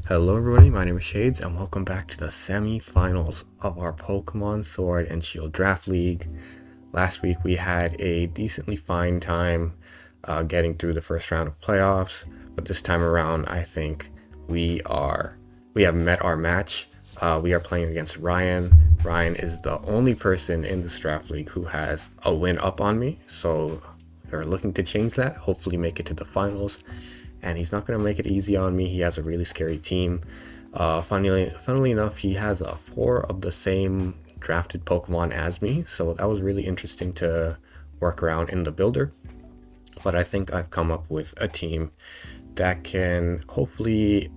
Hello everybody, my name is Shades and welcome back to the semi-finals of our Pokemon Sword and Shield Draft League. Last week we had a decently fine time getting through the first round of playoffs, but this time around I think we have met our match. We are playing against Ryan. Ryan is the only person in this draft league who has a win up on me, so we're looking to change that, hopefully make it to the finals. And he's not going to make it easy on me. He has a really scary team. Funnily enough, he has 4 of the same drafted Pokemon as me, so that was really interesting to work around in the builder. But I think I've come up with a team that can hopefully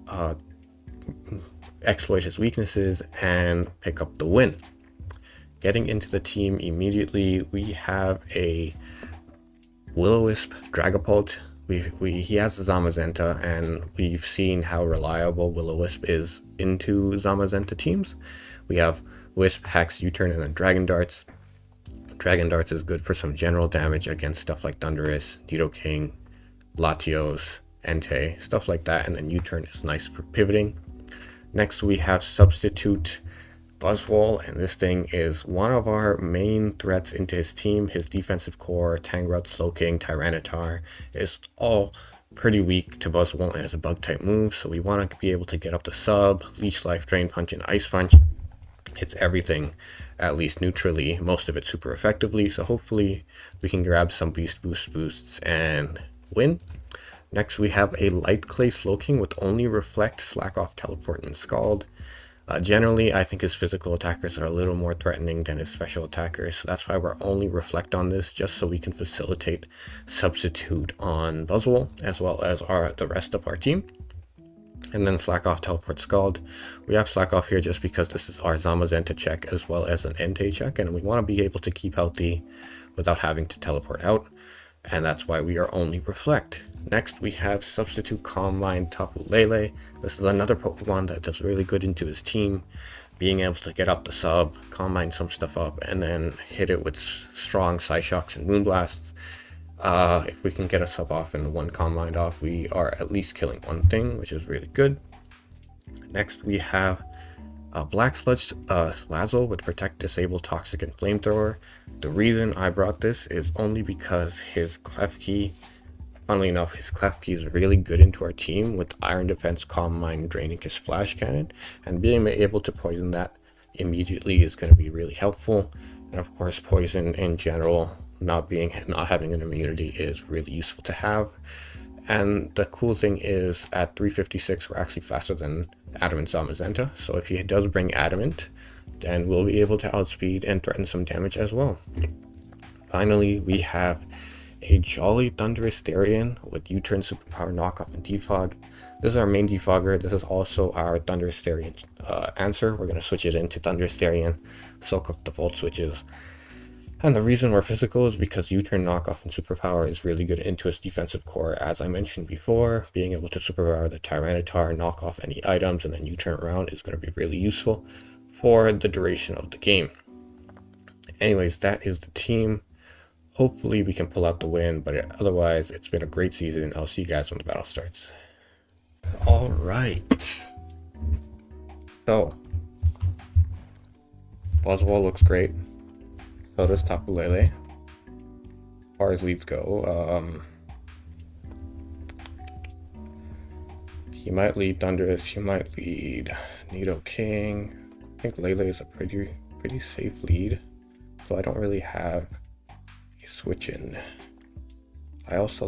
exploit his weaknesses and pick up the win. Getting into the team immediately, we have a Will-O-Wisp Dragapult. He has a Zamazenta, and we've seen how reliable Will-O-Wisp is into Zamazenta teams. We have Wisp, Hex, U-Turn, and then Dragon Darts. Dragon Darts is good for some general damage against stuff like Thundurus, Nidoking, Latios, Entei, stuff like that, and then U-Turn is nice for pivoting. Next we have Substitute BUZZWOLE, and this thing is one of our main threats into his team. His defensive core, Tangrowth, Slowking, Tyranitar is all pretty weak to BUZZWOLE and has a bug type move, so we want to be able to get up the sub, Leech Life, Drain Punch, and Ice Punch. It's everything, at least neutrally, most of it super effectively, so hopefully we can grab some boosts and win. Next we have a Light Clay Slowking with only Reflect, Slack Off, Teleport, and Scald. Generally, I think his physical attackers are a little more threatening than his special attackers, so that's why we're only Reflect on this, just so we can facilitate Substitute on BUZZWOLE, as well as the rest of our team. And then Slack Off, Teleport, Scald. We have Slack Off here just because this is our Zamazenta check as well as an Entei check, and we want to be able to keep healthy without having to teleport out, and that's why we are only Reflect. Next we have Substitute Calm Mind Tapu Lele. This is another Pokemon that does really good into his team, being able to get up the sub, Calm Mind some stuff up, and then hit it with strong Psyshocks and Moonblasts. If we can get a sub off and 1 Calm Mind off, we are at least killing one thing, which is really good. Next we have Black Sludge Slazzle with Protect, Disable, Toxic, and Flamethrower. The reason I brought this is only because his Klefki, funnily enough, his Klefki is really good into our team with Iron Defense, Calm Mind, draining his Flash Cannon, and being able to poison that immediately is going to be really helpful. And of course, poison in general, not having an immunity is really useful to have. And the cool thing is, at 356, we're actually faster than Adamant Zamazenta, so if he does bring Adamant, then we'll be able to outspeed and threaten some damage as well. Finally, we have a Jolly Thundurus Therian with U-Turn, Superpower, Knockoff, and Defog. This is our main defogger. This is also our Thundurus Therian answer. We're going to switch it into Thundurus Therian, soak up the Volt Switches. And the reason we're physical is because U-Turn, Knockoff, and Superpower is really good into his defensive core, as I mentioned before. Being able to Superpower the Tyranitar, knock off any items, and then U-Turn around is going to be really useful for the duration of the game. Anyways, that is the team. Hopefully we can pull out the win, but otherwise it's been a great season. I'll see you guys when the battle starts. Alright. So, BUZZWOLE looks great. So does Tapu Lele. As far as leads go, he might lead Thundurus, he might lead Nidoking. I think Lele is a pretty safe lead, so I don't really have a switch in. I also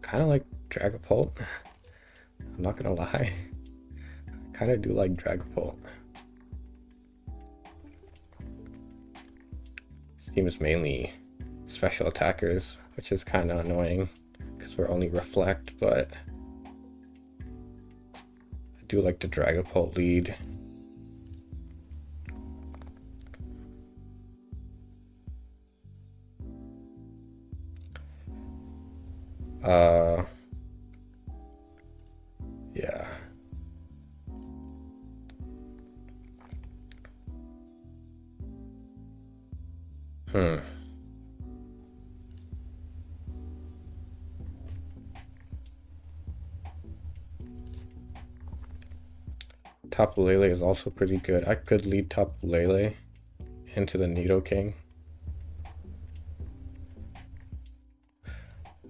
kind of like Dragapult. I'm not gonna lie, I kind of do like Dragapult. This team is mainly special attackers, which is kind of annoying because we're only Reflect, but I do like the Dragapult lead. Yeah. Tapu Lele is also pretty good. I could lead Tapu Lele into the Nidoking.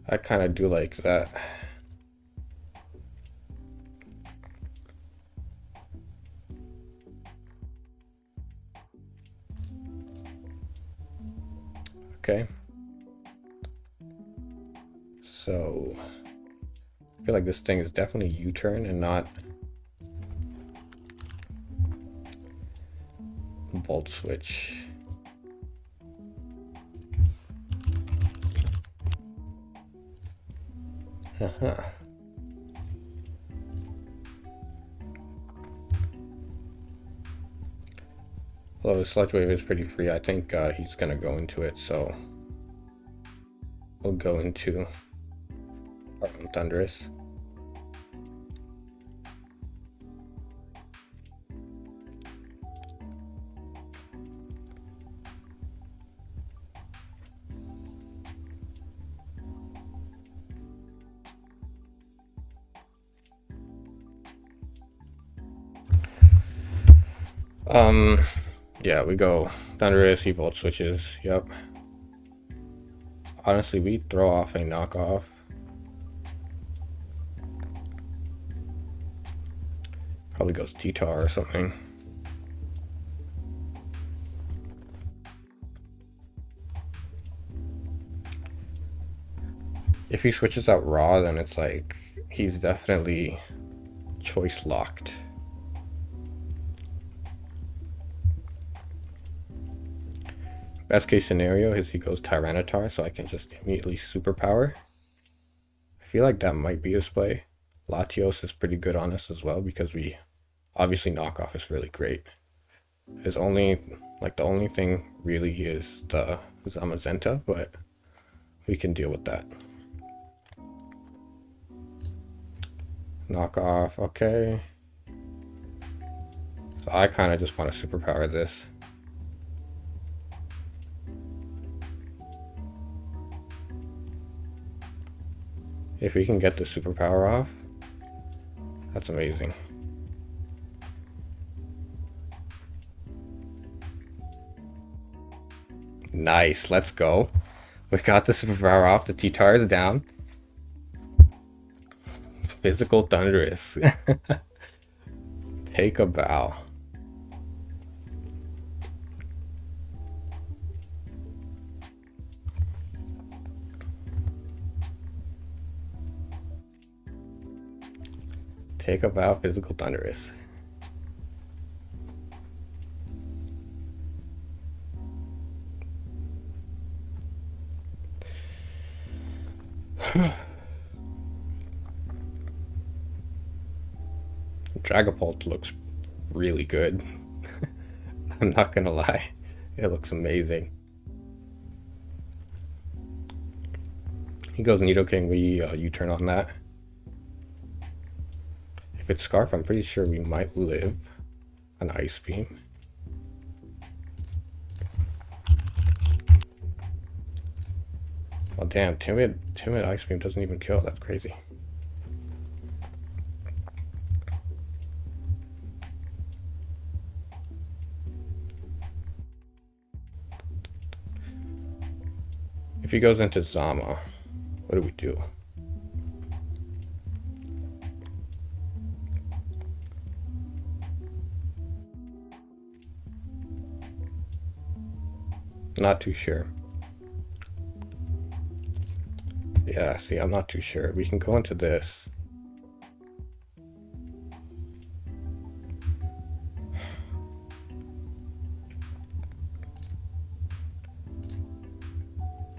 I kind of do like that. Okay. So I feel like this thing is definitely U-turn and not Volt Switch. Although the Sludge Wave is pretty free, I think he's gonna go into it, so we'll go into our Thundurus. Yeah, we go Thundurus, he Volt Switches, yep. Honestly, we throw off a knockoff. Probably goes T-Tar or something. If he switches out Raw, then it's like he's definitely choice locked. Best case scenario is he goes Tyranitar, so I can just immediately superpower. I feel like that might be his play. Latios is pretty good on us as well because we obviously knockoff is really great. His only, like the only thing really is the Zamazenta, but we can deal with that. Knockoff, okay. So I kind of just want to superpower this. If we can get the superpower off, that's amazing. Nice, let's go. We got the superpower off, the T-Tar is down. Physical Thundurus. Take a bow. Take a bow, Physical Thundurus. Dragapult looks really good. I'm not gonna lie. It looks amazing. He goes Nidoking, we U-turn on that. If it's Scarf, I'm pretty sure we might live an Ice Beam. Oh damn, timid Ice Beam doesn't even kill, that's crazy. If he goes into Zama, what do we do? Not too sure. Yeah, see, I'm not too sure. We can go into this.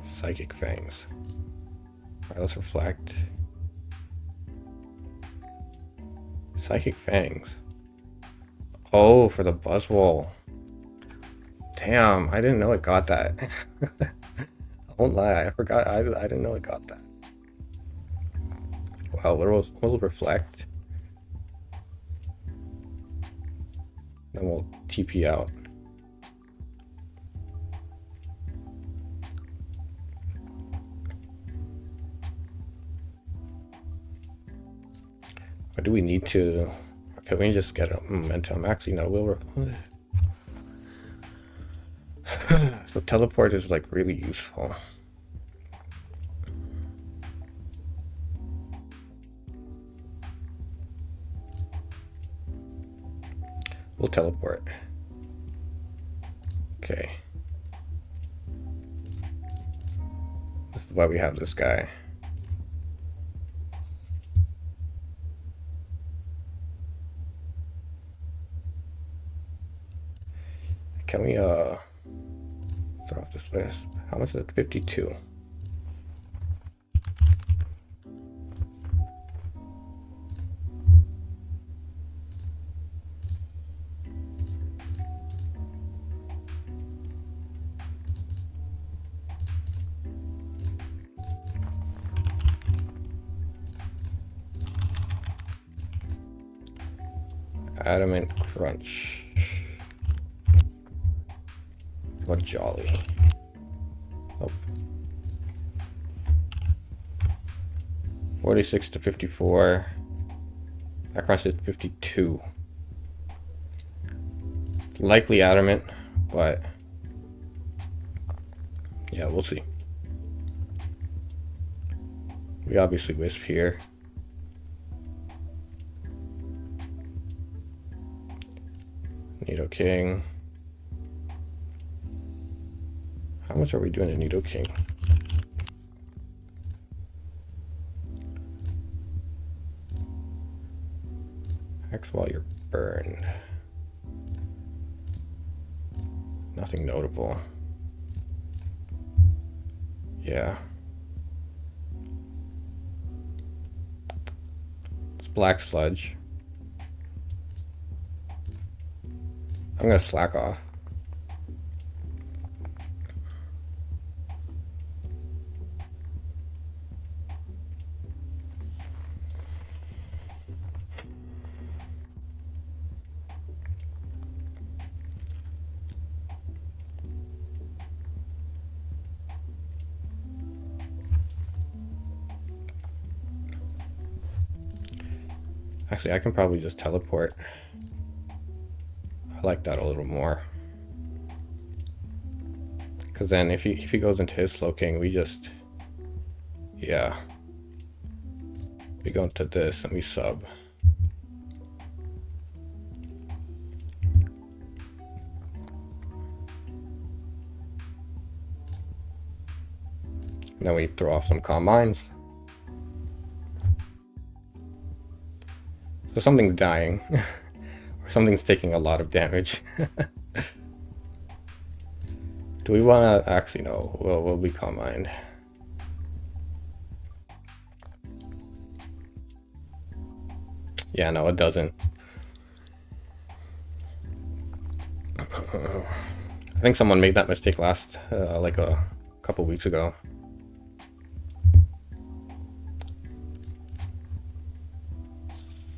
Psychic Fangs. Alright, let's reflect. Psychic Fangs. Oh, for the BUZZWOLE. Damn, I didn't know it got that. I won't lie, I forgot. I didn't know it got that. Wow, we'll reflect. Then we'll TP out. Or do we need to? Can we just get a momentum? Actually, no, we'll... So teleport is like really useful. We'll teleport. Okay. This is why we have this guy. Can we start off this list? How much is it? 52. Adamant crunch. What jolly. Oh. 46 to 54. That crunch is 52. It's likely adamant, but yeah, we'll see. We obviously wisp here. Nido King. How much are we doing in Nido King? X while you're burned. Nothing notable. Yeah. It's black sludge. I'm gonna slack off. Actually, I can probably just teleport. I like that a little more. Because then if he goes into his slow king, we just... Yeah. We go into this and we sub. And then we throw off some calm minds. So something's dying. Or something's taking a lot of damage. Do we want to... Actually, no. We'll be calm mind. Yeah, no, it doesn't. I think someone made that mistake last, like a couple weeks ago.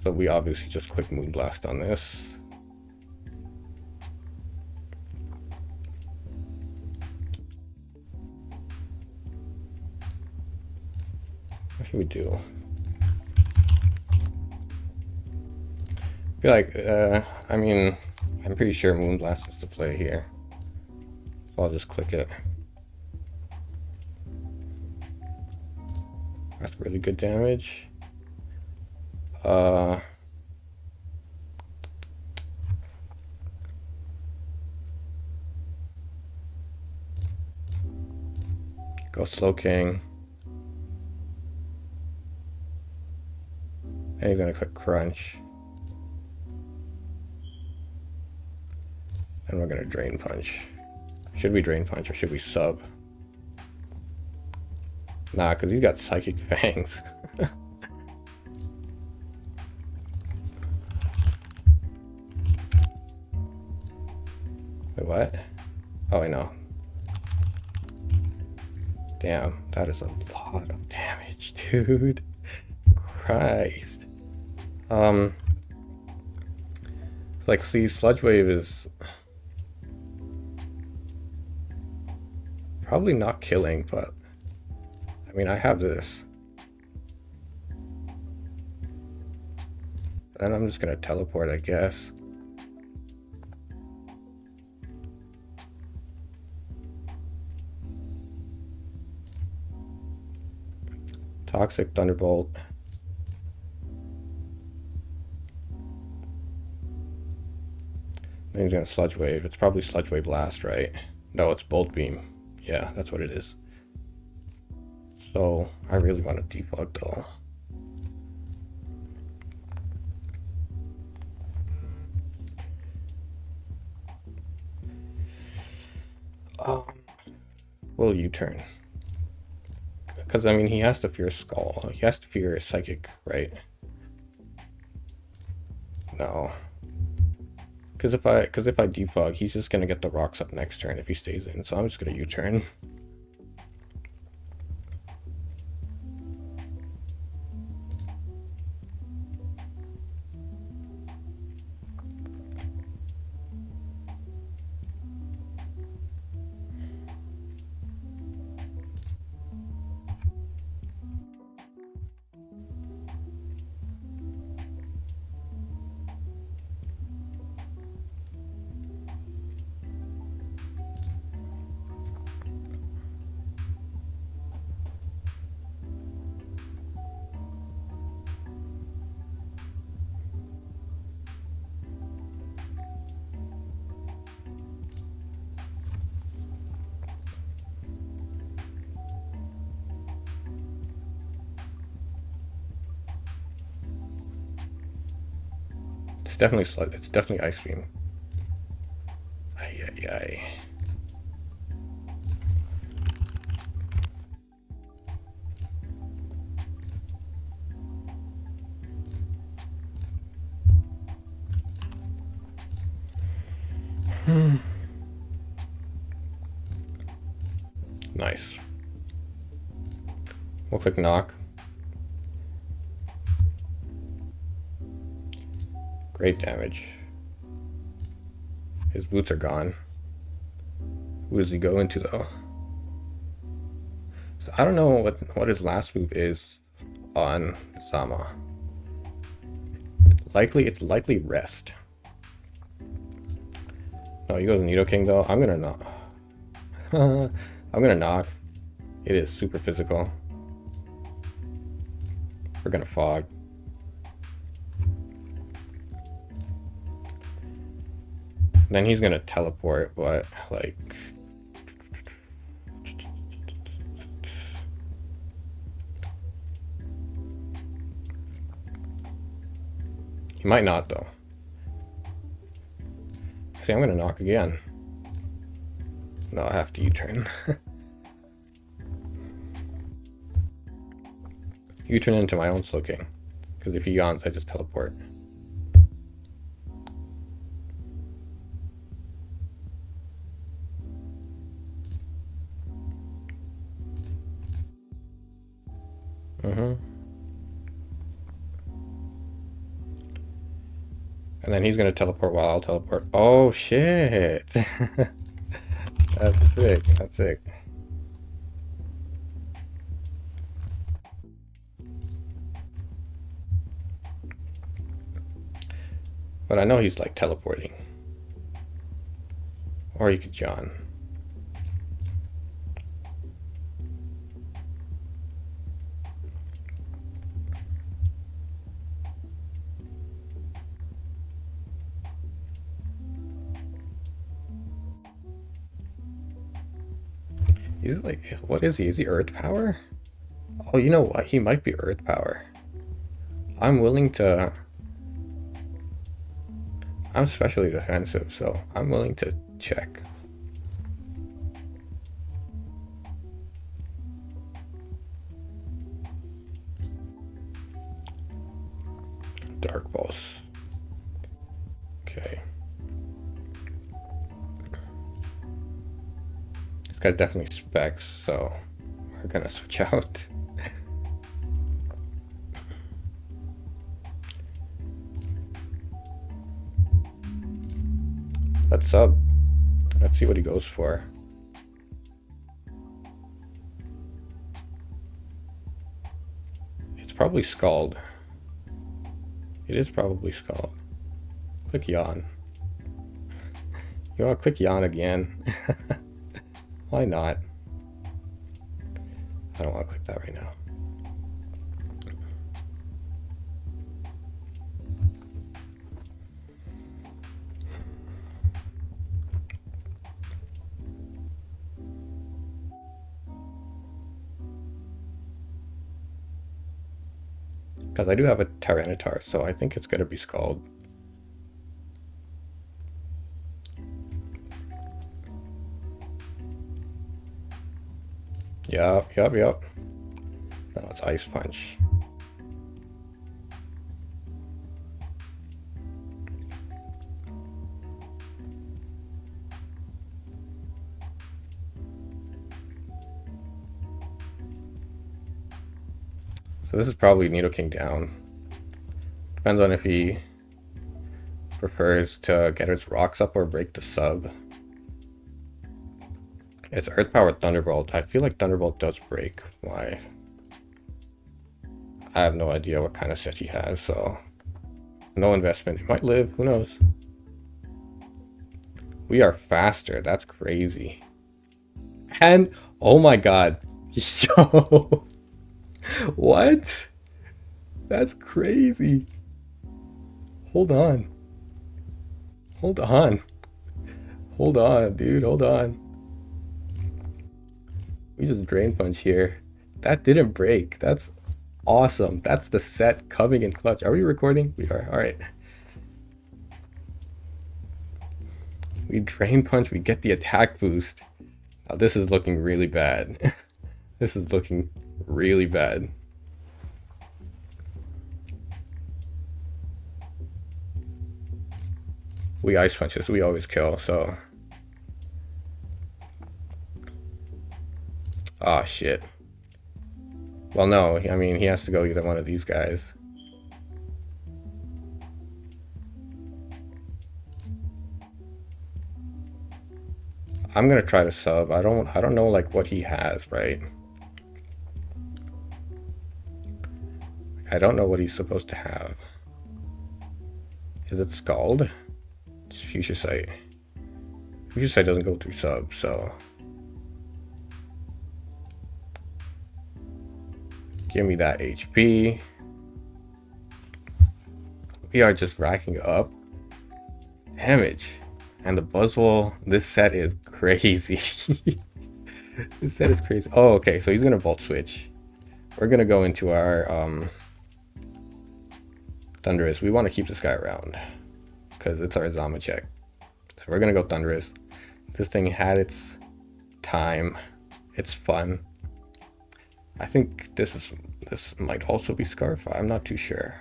So we obviously just click Moonblast on this. What should we do? I feel like, I mean, I'm pretty sure Moonblast is the play here. So I'll just click it. That's really good damage. Go Slow King. And you're gonna click Crunch. And we're gonna Drain Punch. Should we Drain Punch or should we sub? Nah, because he's got Psychic Fangs. Wait, what? Oh, I know. Damn, that is a lot of damage, dude. Christ. Like, see, Sludge Wave is probably not killing, but I mean, I have this. And I'm just gonna teleport, I guess. Toxic Thunderbolt. Then he's gonna Sludge Wave. It's probably Sludge Wave last, right? No, it's Bolt Beam. Yeah, that's what it is. So I really want to defog though. Will U-turn? Because I mean, he has to fear Skull. He has to fear Psychic, right? No. Because if I defog, he's just gonna get the rocks up next turn if he stays in. So I'm just gonna U-turn. It's definitely Ice Beam. Ay, ay, ay. Nice. We'll click knock. Great damage. His boots are gone. Who does he go into though? So I don't know what his last move is on Zama. It's likely rest. No, you go to Nidoking though. I'm gonna knock. I'm gonna knock. It is super physical. We're gonna fog. Then he's gonna teleport, but like he might not though. See, I'm gonna knock again. No, I have to U-turn. U-turn into my own Slowking. Because if he yawns, I just teleport. And then he's gonna teleport while I'll teleport. Oh shit! That's sick. That's sick. But I know he's like teleporting. Or you could John. He's like, what is he? Is he Earth Power? Oh, you know what? He might be Earth Power. I'm willing to... I'm especially defensive, so I'm willing to check. Dark Pulse. Okay. This guy's definitely specs, so we're gonna switch out. Let's sub. Let's see what he goes for. It's probably Scald. It is probably Skull. Click yawn. You want to click yawn again? Why not? I don't want to click that right now. Because I do have a Tyranitar, so I think it's going to be Scald. Yup. Now it's Ice Punch. So this is probably Nidoking down. Depends on if he prefers to get his rocks up or break the sub. It's Earth Power Thunderbolt. I feel like Thunderbolt does break. Why? I have no idea what kind of set he has, so no investment. He might live, who knows? We are faster, that's crazy. And oh my god. Yo. What? That's crazy. Hold on, dude, hold on. We just Drain Punch here. That didn't break. That's awesome. That's the set coming in clutch. Are we recording? We are. All right. We Drain Punch. We get the attack boost. Now this is looking really bad. This is looking really bad. We Ice Punches. We always kill, so... Ah, shit. Well, no. I mean, he has to go either one of these guys. I'm gonna try to sub. I don't know like what he has, right? I don't know what he's supposed to have. Is it Scald? It's Future Sight. Future Sight doesn't go through sub, so... Give me that HP. We are just racking up damage. And the BUZZWOLE, this set is crazy. This set is crazy. Oh, okay, so he's gonna Volt Switch. We're gonna go into our Thundurus. We want to keep this guy around because it's our Zama check. So we're gonna go Thundurus. This thing had its time. It's fun. I think this might also be Scarf. I'm not too sure.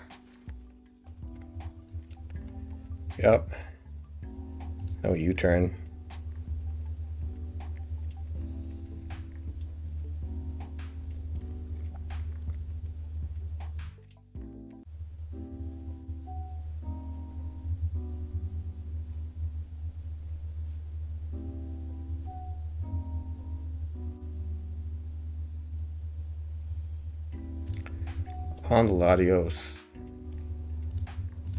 Yep. No U-turn. On the Latios.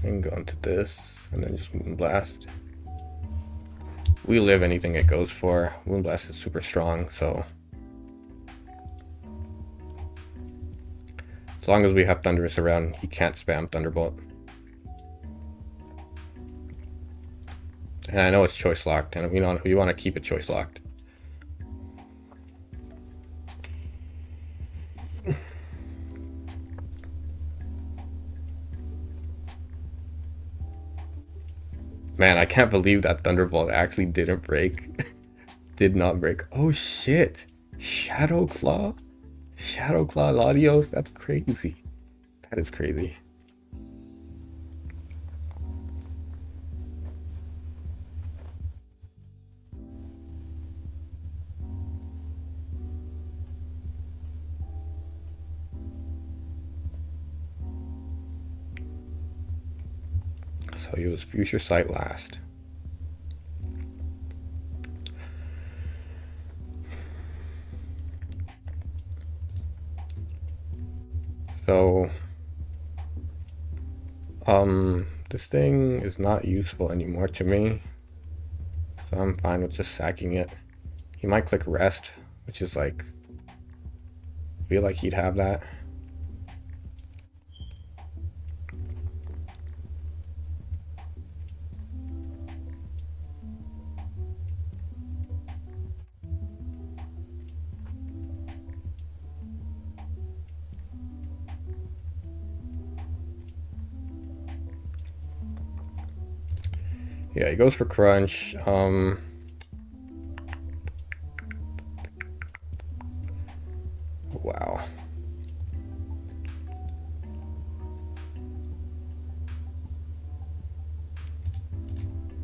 And go into this, and then just Moonblast. We live anything it goes for. Moonblast is super strong, so as long as we have Thundurus around, he can't spam Thunderbolt. And I know it's choice locked, and we want to keep it choice locked. Man, I can't believe that Thunderbolt actually didn't break. Did not break. Oh shit. Shadow Claw Latios. That's crazy. That is crazy. So he was Future Sight last. So This thing is not useful anymore to me, so I'm fine with just sacking it. He might click rest, which is like, I feel like he'd have that. Yeah, he goes for crunch. Wow.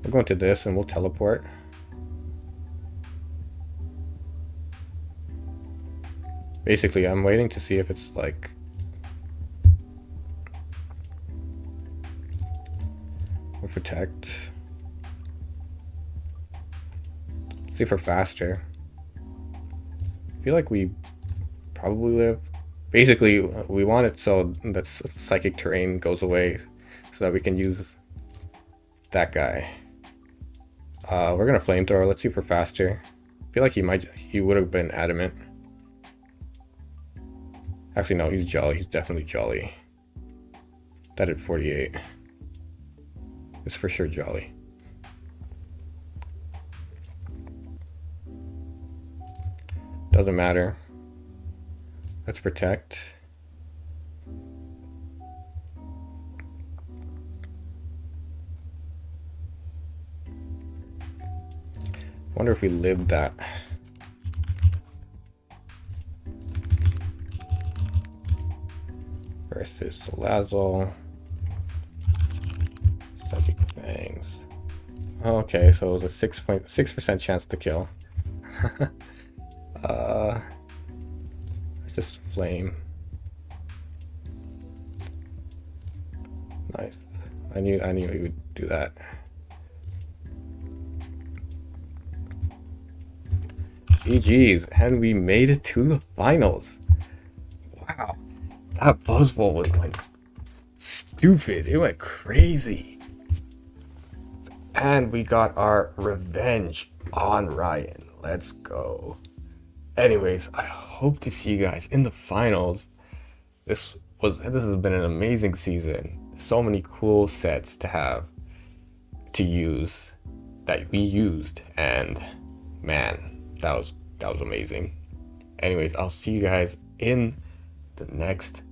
We'll go into this and we'll teleport. Basically, I'm waiting to see if it's like... We'll protect. See for faster. I feel like we probably live. Basically, we want it so that psychic terrain goes away so that we can use that guy. We're gonna flamethrower. Let's see for faster. I feel like he would have been adamant. Actually, no, he's jolly. He's definitely jolly. That at 48. It's for sure jolly. Doesn't matter. Let's protect. Wonder if we lived that. Versus Salazzle. Psychic Fangs. Okay, so it was a 6.6% chance to kill. Just flame. Nice. I knew he would do that. GG's, and we made it to the finals. Wow, that BUZZWOLE went stupid. It went crazy. And we got our revenge on Ryan. Let's go. Anyways, I hope to see you guys in the finals. This has been an amazing season. So many cool sets to have to use that we used, and man, that was amazing. Anyways, I'll see you guys in the next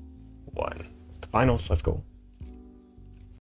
one. It's the finals. Let's go.